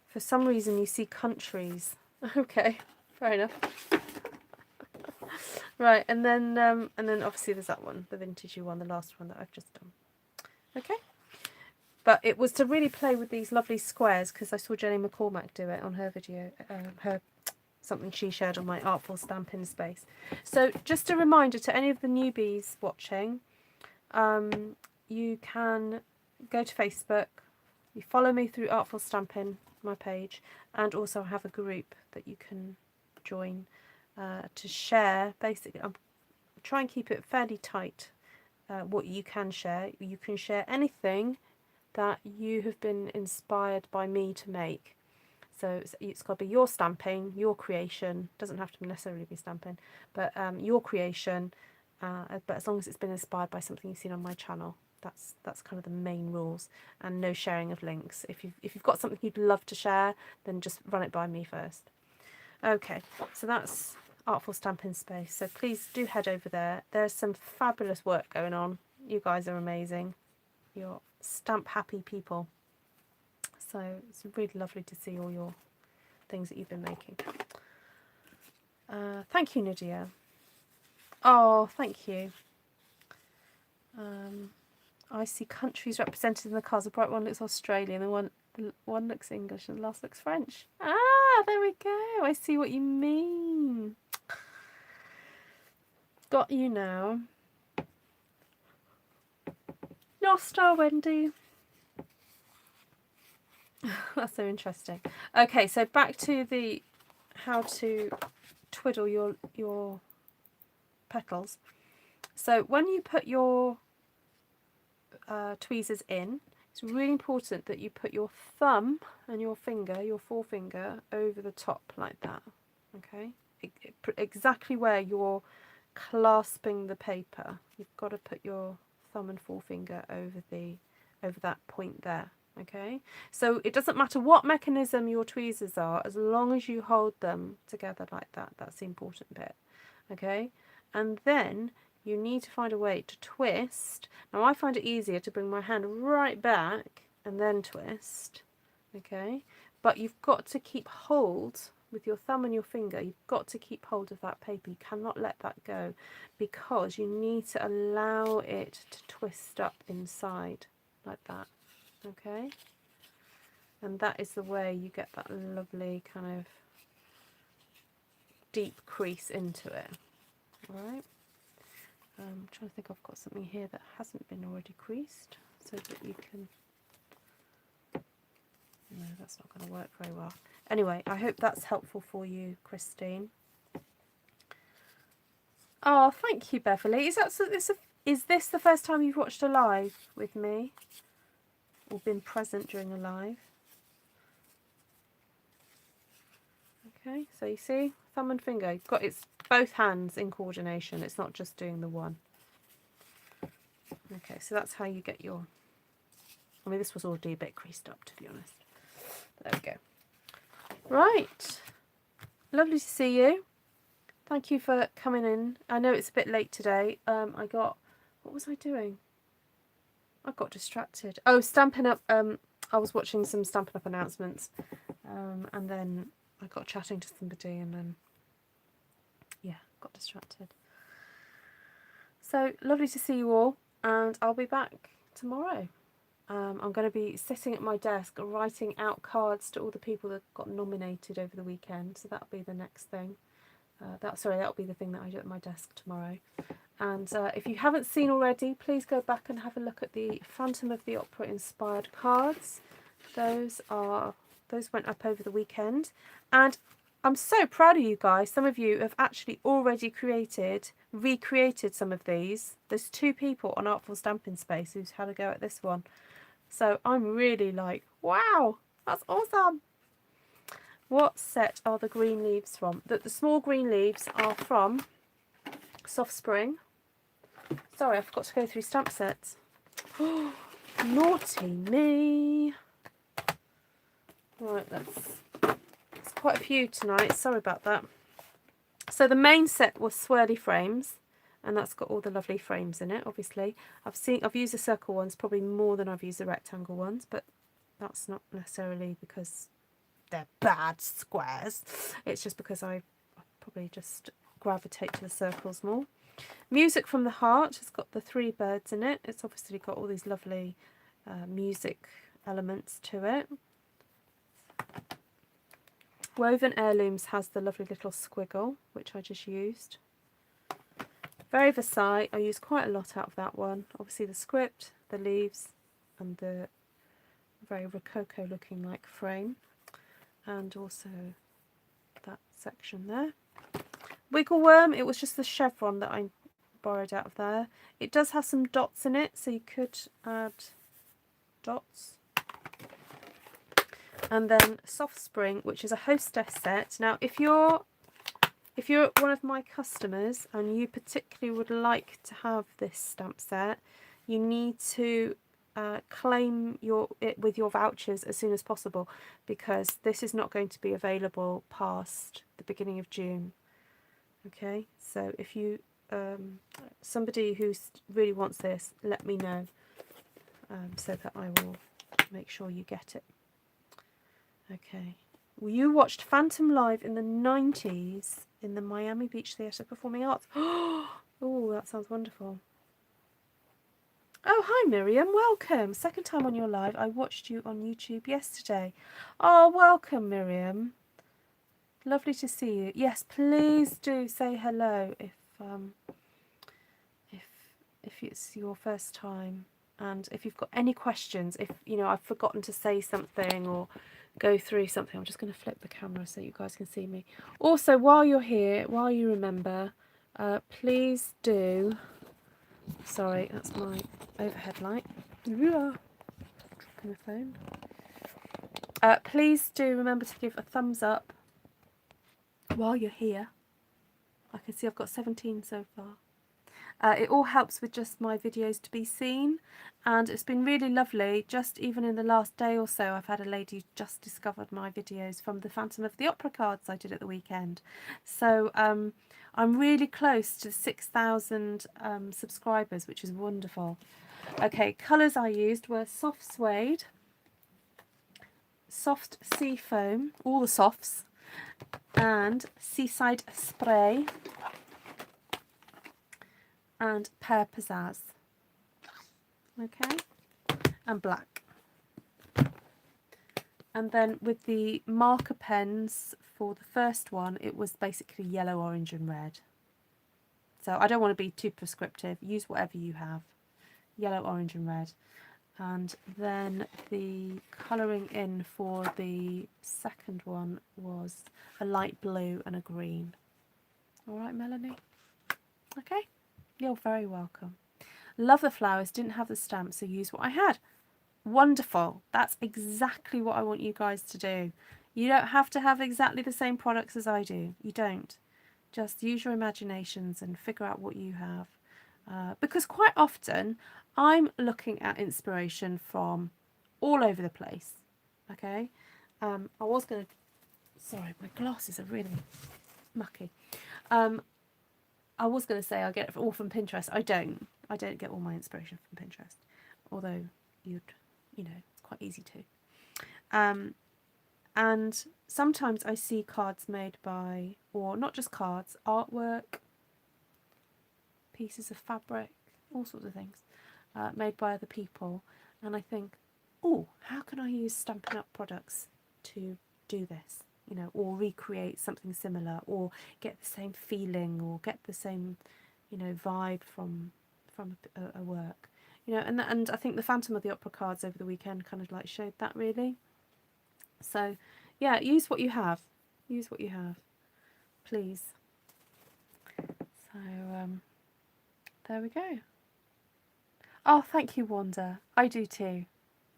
For some reason you see countries. Okay, fair enough. Right, and then obviously there's that one, the vintagey one, the last one that I've just done. Okay, but it was to really play with these lovely squares because I saw Jenny McCormack do it on her video, something she shared on my Artful Stampin space. So just a reminder to any of the newbies watching, you can go to Facebook, you follow me through Artful Stampin, my page, and also have a group that you can join to share. Basically, I'm try and keep it fairly tight. What you can share anything that you have been inspired by me to make. So it's got to be your stamping, your creation. Doesn't have to necessarily be stamping, but your creation. But as long as it's been inspired by something you've seen on my channel, that's kind of the main rules. And no sharing of links. If you've got something you'd love to share, then just run it by me first. Okay, so that's Artful Stampin space. So please do head over there. There's some fabulous work going on. You guys are amazing. You're stamp happy people. So it's really lovely to see all your things that you've been making. Thank you, Nadia. Oh, thank you. I see countries represented in the cards. The bright one looks Australian, the one looks English, and the last looks French. Ah, there we go. I see what you mean. Got you now. North Star, Wendy. That's so interesting. Okay, so back to the how to twiddle your petals. So when you put your tweezers in, it's really important that you put your thumb and your finger, your forefinger, over the top like that. Okay, exactly where you're clasping the paper. You've got to put your thumb and forefinger over that point there. Okay, so it doesn't matter what mechanism your tweezers are, as long as you hold them together like that. That's the important bit. Okay, and then you need to find a way to twist. Now I find it easier to bring my hand right back and then twist. Okay, but you've got to keep hold with your thumb and your finger. You've got to keep hold of that paper. You cannot let that go, because you need to allow it to twist up inside like that. Okay, and that is the way you get that lovely kind of deep crease into it. All right. I'm trying to think, I've got something here that hasn't been already creased, so that you can... No, that's not going to work very well. Anyway, I hope that's helpful for you, Christine. Oh, thank you, Beverly. Is this the first time you've watched a live with me, or been present during a live? Okay, so you see, thumb and finger. You've got it's both hands in coordination. It's not just doing the one. Okay, so that's how you get your... I mean, this was already a bit creased up, to be honest. There we go. Right. Lovely to see you. Thank you for coming in. I know it's a bit late today. What was I doing? I got distracted. Oh, Stampin' Up. I was watching some Stampin' Up announcements. And then I got chatting to somebody, and then, yeah, got distracted. So, lovely to see you all. And I'll be back tomorrow. I'm going to be sitting at my desk writing out cards to all the people that got nominated over the weekend. So that'll be the next thing. That'll be the thing that I do at my desk tomorrow. And if you haven't seen already, please go back and have a look at the Phantom of the Opera inspired cards. Those went up over the weekend. And I'm so proud of you guys. Some of you have actually already recreated some of these. There's 2 people on Artful Stampin Space who's had a go at this one. So I'm really like, wow, that's awesome. What set are the green leaves from? The small green leaves are from Soft Spring. Sorry, I forgot to go through stamp sets. Oh, naughty me. Right, that's quite a few tonight. Sorry about that. So the main set was swirly frames, and that's got all the lovely frames in it. Obviously, I've used the circle ones probably more than I've used the rectangle ones, but that's not necessarily because they're bad squares. It's just because I probably just gravitate to the circles more. Music from the Heart has got the 3 birds in it. It's obviously got all these lovely music elements to it. Woven Heirlooms has the lovely little squiggle, which I just used. Very Versailles, I used quite a lot out of that one. Obviously the script, the leaves, and the very rococo looking like frame. And also that section there. Wiggle Worm, it was just the chevron that I borrowed out of there. It does have some dots in it, so you could add dots. And then Soft Spring, which is a hostess set. Now, if you're one of my customers and you particularly would like to have this stamp set, you need to claim it with your vouchers as soon as possible, because this is not going to be available past the beginning of June. Okay, so if you somebody who really wants this, let me know, so that I will make sure you get it. Okay. Well, you watched Phantom live in the 90s in the Miami Beach Theatre Performing Arts. Oh, that sounds wonderful. Oh, hi Miriam, welcome. Second time on your live. I watched you on YouTube yesterday. Oh, welcome Miriam. Lovely to see you. Yes, please do say hello if it's your first time, and if you've got any questions, if I've forgotten to say something or go through something. I'm just going to flip the camera so you guys can see me. Also, while you're here, while you remember, please do, sorry, that's my overhead light, dropping the phone. Please do remember to give a thumbs up while you're here. I can see I've got 17 so far. It all helps with just my videos to be seen, and it's been really lovely. Just even in the last day or so, I've had a lady just discovered my videos from the Phantom of the Opera cards I did at the weekend. So I'm really close to 6,000 subscribers, which is wonderful. Okay, colours I used were soft suede, soft sea foam, all the softs, and seaside spray, and pear pizzazz. Okay, and black. And then with the marker pens for the first one, it was basically yellow, orange and red. So I don't want to be too prescriptive, use whatever you have, yellow, orange and red. And then the colouring in for the second one was a light blue and a green. All right, Melanie? Okay. You're very welcome. Love the flowers, didn't have the stamp, so use what I had. Wonderful. That's exactly what I want you guys to do. You don't have to have exactly the same products as I do. You don't. Just use your imaginations and figure out what you have. Because quite often I'm looking at inspiration from all over the place. Okay? I was going to... Sorry, my glasses are really mucky. I was going to say I get it all from Pinterest. I don't get all my inspiration from Pinterest, although it's quite easy to. And sometimes I see cards made by, or not just cards, artwork, pieces of fabric, all sorts of things, made by other people, and I think, oh, how can I use Stampin' Up products to do this? Or recreate something similar, or get the same feeling, or get the same, vibe from a work, and I think the Phantom of the Opera cards over the weekend kind of like showed that really. So, yeah, use what you have, please. So, there we go. Oh, thank you, Wanda. I do too.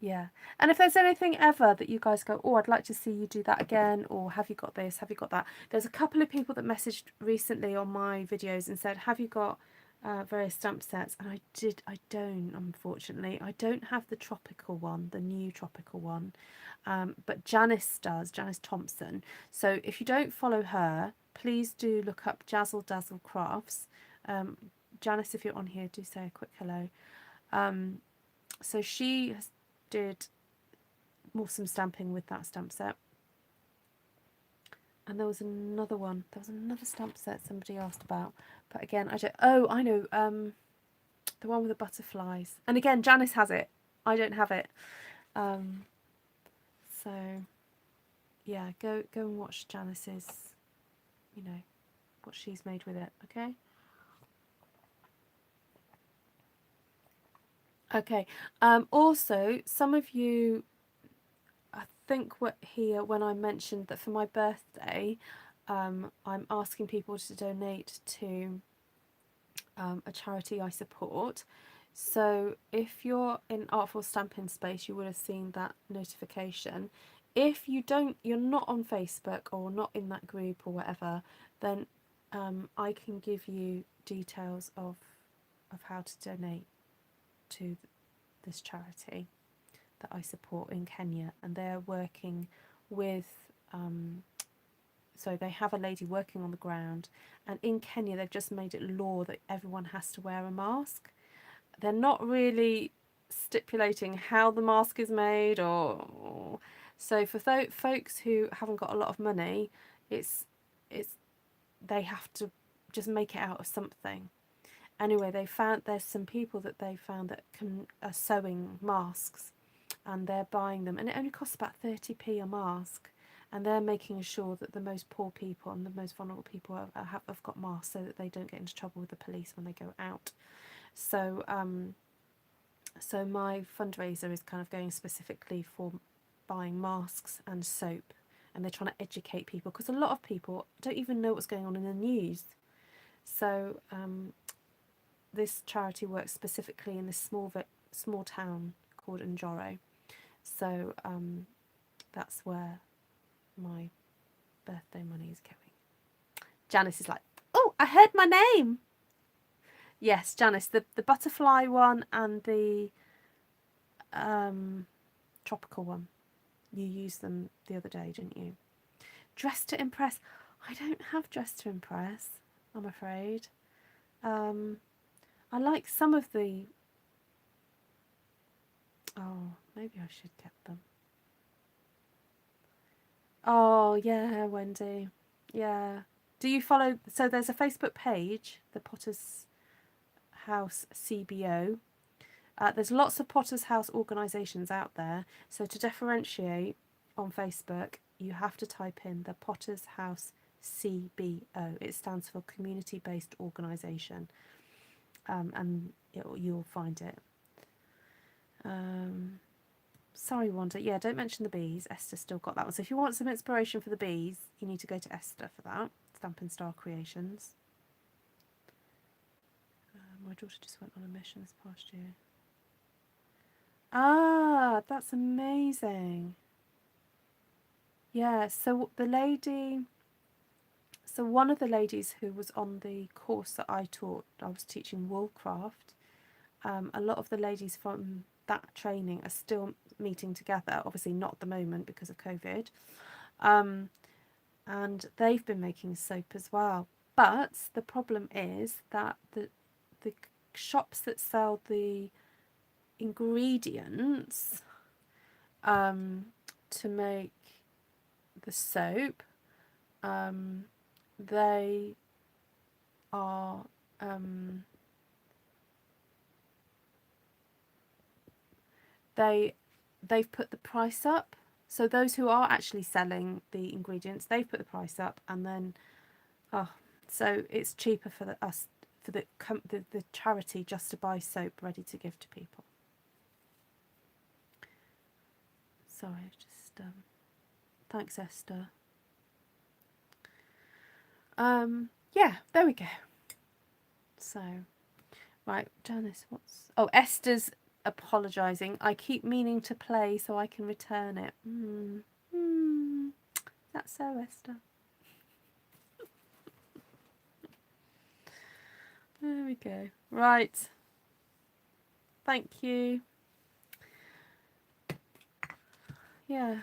Yeah. And if there's anything ever that you guys go, oh, I'd like to see you do that again, or have you got this, have you got that? There's a couple of people that messaged recently on my videos and said, have you got various stamp sets? And I don't, unfortunately. I don't have the tropical one, the new tropical one. But Janice does, Janice Thompson. So if you don't follow her, please do look up Jazzle Dazzle Crafts. Janice, if you're on here, do say a quick hello. So she did some stamping with that stamp set. And there was another one. There was another stamp set somebody asked about. But again, I don't... Oh, I know. The one with the butterflies. And again, Janice has it. I don't have it. So, yeah, go and watch Janice's, you know, what she's made with it, okay? Okay. Also, some of you, I think, were here when I mentioned that for my birthday, I'm asking people to donate to a charity I support. So if you're in Artful Stampin space, you would have seen that notification. If you're not on Facebook or not in that group or whatever, then I can give you details of how to donate to this charity that I support in Kenya, and they're working with so they have a lady working on the ground, and in Kenya they've just made it law that everyone has to wear a mask. They're not really stipulating how the mask is made, or so for folks who haven't got a lot of money, it's they have to just make it out of something. Anyway, there's some people that they found that are sewing masks, and they're buying them, and it only costs about 30p a mask, and they're making sure that the most poor people and the most vulnerable people have got masks so that they don't get into trouble with the police when they go out. So so my fundraiser is kind of going specifically for buying masks and soap, and they're trying to educate people because a lot of people don't even know what's going on in the news. So this charity works specifically in this small town called Njoro. So that's where my birthday money is going. Janice is like, oh, I heard my name. Yes, Janice, the butterfly one and the tropical one. You used them the other day, didn't you? Dress to Impress. I don't have Dress to Impress, I'm afraid. I like some of the... Oh, maybe I should get them. Oh, yeah, Wendy. Yeah. Do you follow... So there's a Facebook page, the Potter's House CBO. There's lots of Potter's House organisations out there. So to differentiate on Facebook, you have to type in the Potter's House CBO. It stands for Community Based Organisation. And you'll find it. Sorry, Wanda. Yeah, don't mention the bees. Esther still got that one. So if you want some inspiration for the bees, you need to go to Esther for that. Stampin' Star Creations. My daughter just went on a mission this past year. Ah, that's amazing. Yeah, so the lady... So one of the ladies who was on the course that I taught, I was teaching woolcraft. A lot of the ladies from that training are still meeting together, obviously not at the moment because of COVID, and they've been making soap as well. But the problem is that the shops that sell the ingredients to make the soap, they are they've put the price up. So those who are actually selling the ingredients, they've put the price up, and then so it's cheaper for the charity just to buy soap ready to give to people. Sorry, just thanks, Esther. Yeah, there we go. So, right, Janice, Esther's apologising. I keep meaning to play so I can return it. That's so, Esther. There we go. Right. Thank you. Yeah.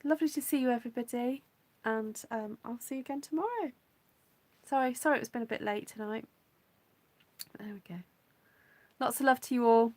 Lovely to see you, everybody. And I'll see you again tomorrow. Sorry it's been a bit late tonight. But there we go. Lots of love to you all.